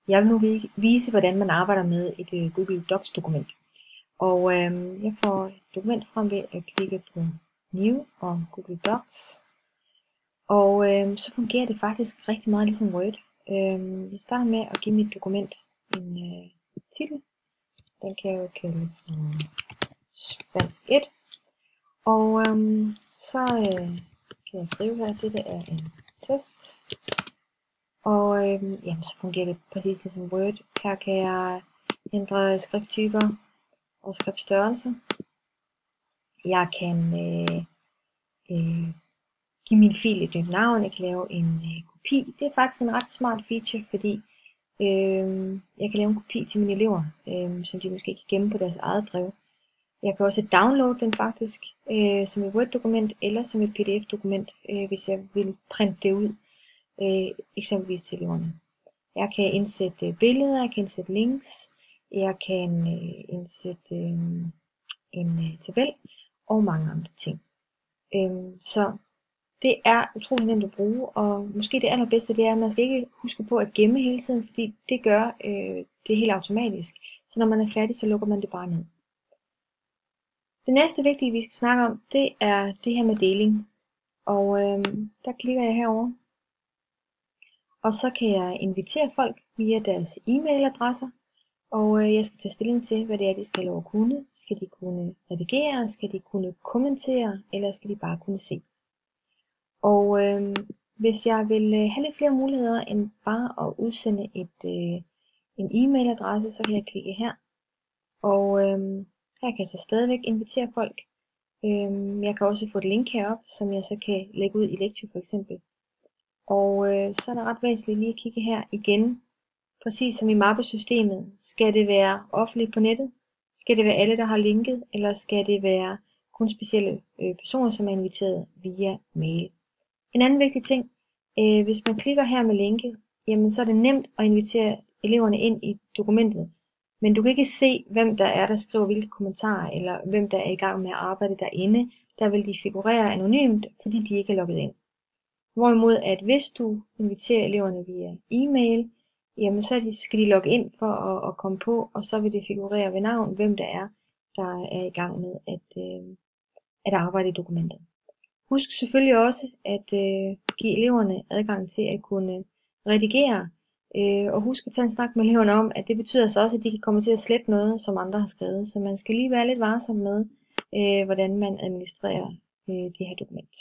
Jeg vil nu vise, hvordan man arbejder med et Google Docs dokument. Og jeg får et dokument frem ved at klikke på New og Google Docs. Og så fungerer det faktisk rigtig meget ligesom Word. Jeg starter med at give mit dokument en titel. Den kan jeg jo kalde Spansk 1. Og så kan jeg skrive her, at dette er en test. Og jamen, så fungerer det præcis ligesom Word. Her kan jeg ændre skrifttyper og skriftstørrelse. Jeg kan give min fil et nyt navn. Jeg kan lave en kopi. Det er faktisk en ret smart feature, fordi jeg kan lave en kopi til mine elever, som de måske kan gemme på deres eget drev. Jeg kan også downloade den faktisk som et Word-dokument eller som et PDF-dokument, hvis jeg vil printe det ud, eksempelvis til eleverne. Jeg kan indsætte billeder, jeg kan indsætte links, jeg kan indsætte en tabel og mange andre ting. Så det er utrolig nemt at bruge, og måske det allerbedste det er, at man skal ikke huske på at gemme hele tiden, fordi det gør det helt automatisk. Så når man er færdig, så lukker man det bare ned. Det næste vigtige, vi skal snakke om, det er det her med deling. Og der klikker jeg herover. Og så kan jeg invitere folk via deres e-mailadresser. Og jeg skal tage stilling til, hvad det er, de skal lov at kunne. Skal de kunne redigere? Skal de kunne kommentere? Eller skal de bare kunne se? Og hvis jeg vil have lidt flere muligheder end bare at udsende en e-mailadresse, så kan jeg klikke her. Og her kan jeg så stadigvæk invitere folk. Jeg kan også få et link herop, som jeg så kan lægge ud i Lectio for eksempel. Og så er det ret væsentligt lige at kigge her igen. Præcis som i mappesystemet. Skal det være offentligt på nettet? Skal det være alle, der har linket? Eller skal det være kun specielle personer, som er inviteret via mail? En anden vigtig ting, hvis man klikker her med linket, jamen så er det nemt at invitere eleverne ind i dokumentet. Men du kan ikke se, hvem der er, der skriver hvilke kommentarer, eller hvem der er i gang med at arbejde derinde. Der vil de figurere anonymt, fordi de ikke er logget ind. Hvorimod, at hvis du inviterer eleverne via e-mail, jamen så skal de logge ind for at komme på, og så vil det figurere ved navn, hvem der er i gang med at arbejde i dokumentet. Husk selvfølgelig også at give eleverne adgang til at kunne redigere, og husk at tage en snak med eleverne om, at det betyder så også, at de kan komme til at slette noget, som andre har skrevet. Så man skal lige være lidt varsom med, hvordan man administrerer det her dokument.